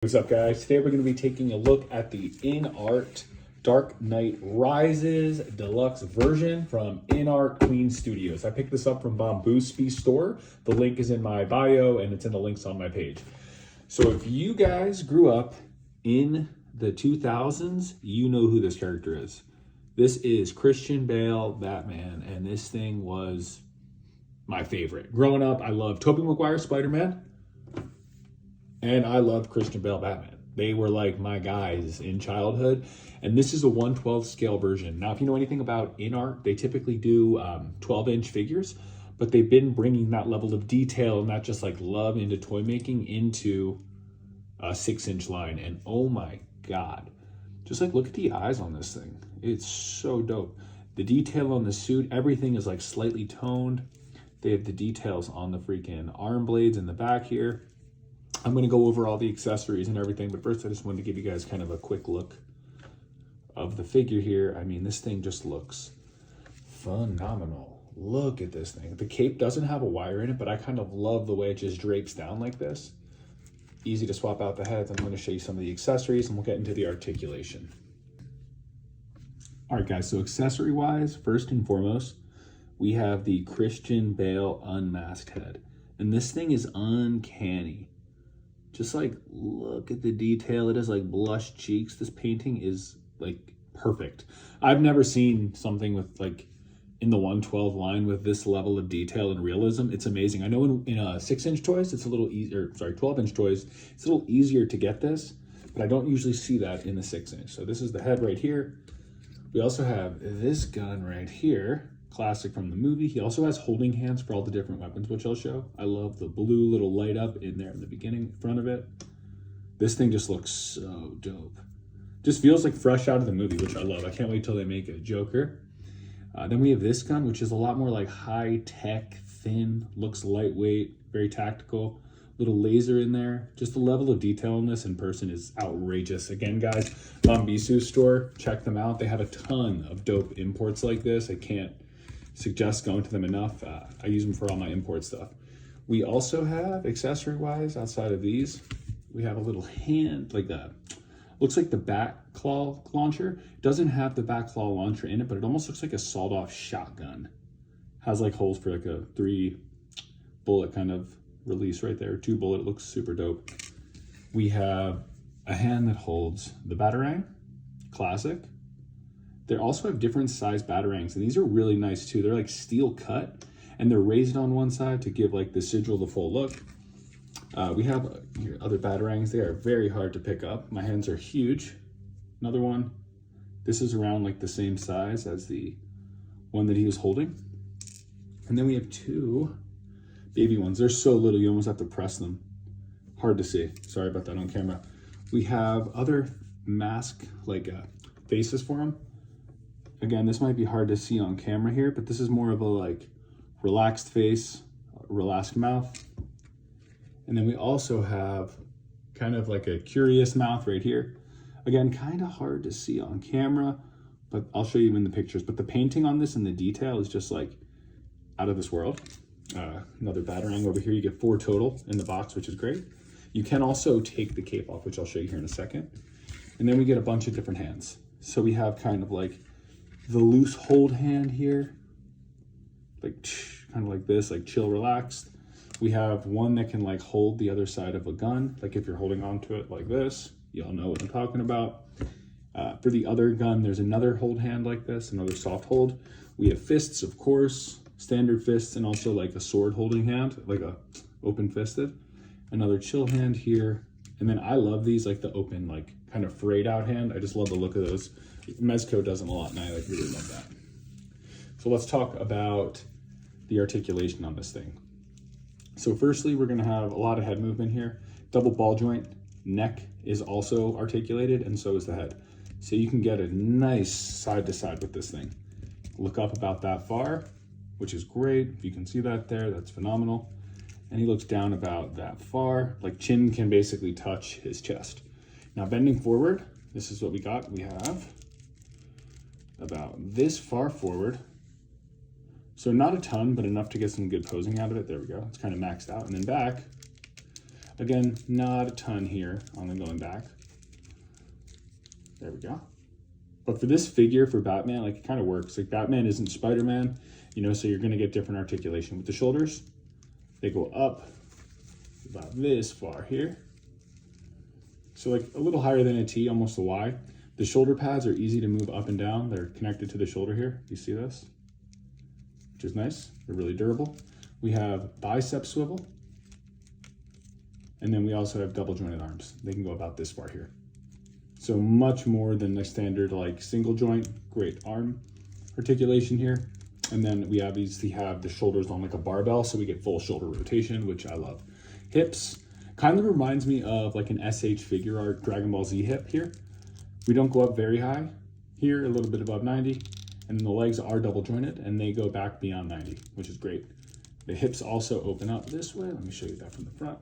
What's up, guys? Today we're going to be taking a look at the Inart Dark Knight Rises Deluxe version from Inart Queen Studios. I picked this up from Bamboo Spee Store. The link is in my bio and it's in the links on my page. So if you guys grew up in the 2000s, you know who this character is. This is Christian Bale Batman, and this thing was my favorite. Growing up, I loved Tobey Maguire Spider-Man, and I loved Christian Bale Batman. They were like my guys in childhood, and this is a 1/12 scale version. Now, if you know anything about Inart, they typically do 12-inch figures, but they've been bringing that level of detail and not just like love into toy making into a 6-inch line. And oh my God, just like look at the eyes on this thing. It's so dope. The detail on the suit, everything is like slightly toned. They have the details on the freaking arm blades in the back here. I'm going to go over all the accessories and everything, but first I just wanted to give you guys kind of a quick look of the figure here. I mean, this thing just looks phenomenal. Look at this thing. The cape doesn't have a wire in it, but I kind of love the way it just drapes down like this. Easy to swap out the heads. I'm going to show you some of the accessories and we'll get into the articulation. All right, guys, so accessory-wise, first and foremost, we have the Christian Bale unmasked head. And this thing is uncanny. Just like, look at the detail. It has like blush cheeks. This painting is like perfect. I've never seen something with like in the 1/12 line with this level of detail and realism. It's amazing. I know in 6-inch toys, it's a little easier, sorry, 12-inch toys, it's a little easier to get this, but I don't usually see that in the 6-inch. So this is the head right here. We also have this gun right here. Classic from the movie. He also has holding hands for all the different weapons, which I'll show. I love the blue little light up in there in the beginning, front of it. This thing just looks so dope. Just feels like fresh out of the movie, which I love. I can't wait till they make a Joker. Then we have this gun, which is a lot more like high tech, thin, looks lightweight, very tactical. Little laser in there. Just the level of detail in this in person is outrageous. Again, guys, Bamboo store, check them out. They have a ton of dope imports like this. I can't suggest going to them enough. I use them for all my import stuff. We also have, accessory-wise, outside of these, we have a little hand, like a, looks like the back claw launcher. It doesn't have the back claw launcher in it, but it almost looks like a sawed-off shotgun. Has like holes for like a 3-bullet kind of release right there, 2-bullet. It looks super dope. We have a hand that holds the batarang, classic. They also have different size batarangs, and these are really nice too. They're like steel cut, and they're raised on one side to give like the sigil the full look. We have here other batarangs. They are very hard to pick up. My hands are huge. Another one. This is around like the same size as the one that he was holding. And then we have 2 baby ones. They're so little, you almost have to press them. Hard to see. Sorry about that on camera. We have other mask like faces for them. Again, this might be hard to see on camera here, but this is more of a like relaxed face, relaxed mouth. And then we also have kind of like a curious mouth right here. Again, kind of hard to see on camera, but I'll show you in the pictures. But the painting on this and the detail is just like out of this world. Another batarang over here. You get 4 total in the box, which is great. You can also take the cape off, which I'll show you here in a second. And then we get a bunch of different hands. So we have kind of like the loose hold hand here, like kind of like this, like chill, relaxed. We have one that can like hold the other side of a gun, like if you're holding onto it like this. Y'all know what I'm talking about. For the other gun, there's another hold hand like this, another soft hold. We have fists, of course, standard fists, and also like a sword holding hand, like a open fisted. Another chill hand here. And then I love these, like the open, like kind of frayed out hand. I just love the look of those. Mezco does them a lot, and I like really love that. So let's talk about the articulation on this thing. So firstly, we're gonna have a lot of head movement here. Double ball joint, neck is also articulated, and so is the head. So you can get a nice side to side with this thing. Look up about that far, which is great. If you can see that there, that's phenomenal. And he looks down about that far, like chin can basically touch his chest. Now bending forward, this is what we got. We have about this far forward. So not a ton, but enough to get some good posing out of it. There we go. It's kind of maxed out. And then back Again, not a ton here on the going back. There we go. But for this figure, for Batman, like it kind of works. Like Batman isn't Spider-Man, you know, so you're gonna get different articulation. With the shoulders, they go up about this far here. So like a little higher than a T, almost a Y. The shoulder pads are easy to move up and down. They're connected to the shoulder here. You see this? Which is nice. They're really durable. We have bicep swivel. And then we also have double jointed arms. They can go about this far here. So much more than the standard like single joint. Great arm articulation here. And then we obviously have the shoulders on like a barbell, so we get full shoulder rotation, which I love. Hips kind of reminds me of like an SH figure art Dragon Ball Z hip here. We don't go up very high here, a little bit above 90. And then the legs are double jointed and they go back beyond 90, which is great. The hips also open up this way. Let me show you that from the front,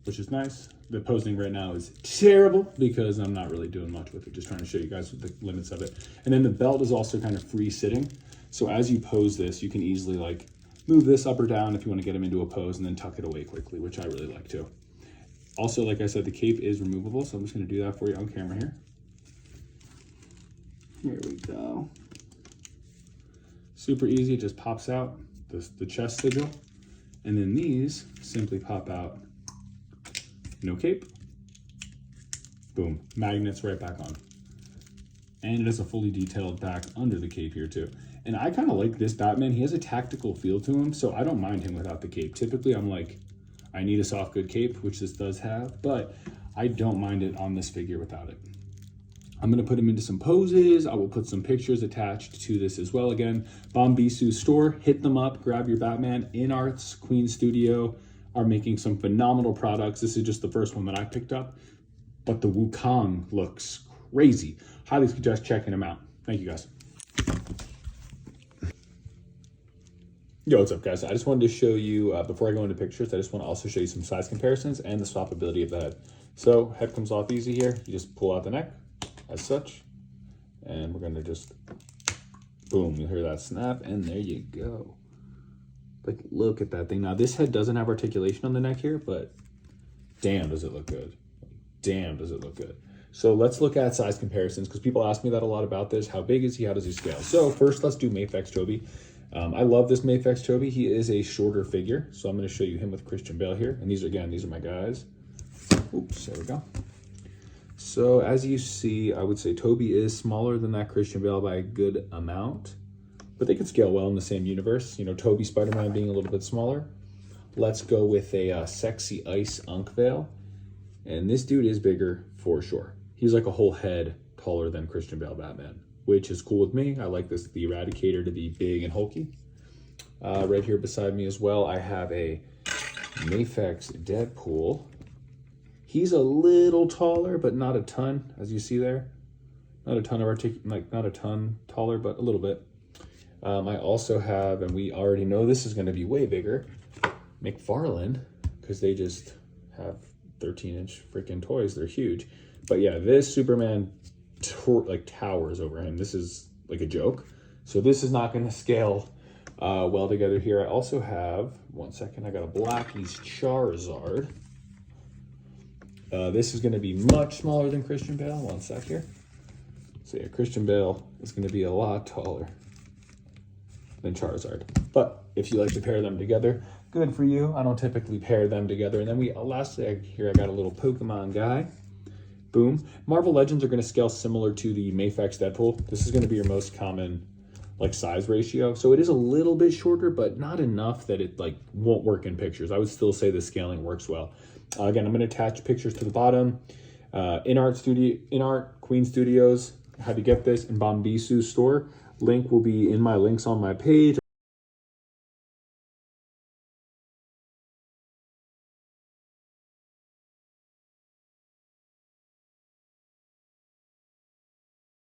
which is nice. The posing right now is terrible because I'm not really doing much with it, just trying to show you guys the limits of it. And then the belt is also kind of free sitting. So as you pose this, you can easily like move this up or down if you want to get them into a pose and then tuck it away quickly, which I really like too. Also, like I said, the cape is removable, so I'm just going to do that for you on camera here. Here we go. Super easy, it just pops out the chest sigil. And then these simply pop out. No cape. Boom, magnets right back on. And it has a fully detailed back under the cape here too. And I kind of like this Batman. He has a tactical feel to him, so I don't mind him without the cape. Typically, I'm like, I need a soft good cape, which this does have, but I don't mind it on this figure without it. I'm gonna put him into some poses. I will put some pictures attached to this as well. Again, Bombisu's store, hit them up, grab your Batman. Inart's Queen Studio are making some phenomenal products. This is just the first one that I picked up, but the Wukong looks crazy. Highly suggest checking them out. Thank you guys. Yo, what's up guys? I just wanted to show you, before I go into pictures, I just want to also show you some size comparisons and the swappability of the head. So head comes off easy here. You just pull out the neck as such, and we're gonna just, boom, you'll hear that snap, and there you go. Like, look at that thing. Now this head doesn't have articulation on the neck here, but damn, does it look good. Damn, does it look good. So let's look at size comparisons, because people ask me that a lot about this. How big is he? How does he scale? So first, let's do Mafex Toby. I love this Mafex Toby. He is a shorter figure, so I'm going to show you him with Christian Bale here. And these are my guys. Oops, there we go. So as you see, I would say Toby is smaller than that Christian Bale by a good amount, but they can scale well in the same universe. You know, Toby Spider-Man being a little bit smaller. Let's go with a Sexy Ice Unk Veil. And this dude is bigger for sure. He's like a whole head taller than Christian Bale Batman, which is cool with me. I like this, the Eradicator to be big and hulky. Right here beside me as well, I have a Mafex Deadpool. He's a little taller, but not a ton, as you see there. Not a ton of not a ton taller, but a little bit. I also have, and we already know this is gonna be way bigger, McFarlane, because they just have 13-inch freaking toys. They're huge. But yeah, this Superman towers over him. This is like a joke. So this is not gonna scale well together here. I also have, one second, I got a Blackie's Charizard. This is gonna be much smaller than Christian Bale. One sec here. So yeah, Christian Bale is gonna be a lot taller than Charizard. But if you like to pair them together, good for you. I don't typically pair them together. And then lastly here, I got a little Pokemon guy. Boom. Marvel Legends are going to scale similar to the Mafex Deadpool. This is going to be your most common like size ratio. So it is a little bit shorter, but not enough that it like won't work in pictures. I would still say the scaling works well. Again, I'm going to attach pictures to the bottom. Inart Queen Studios, how to get this, in Bombisu's store. Link will be in my links on my page.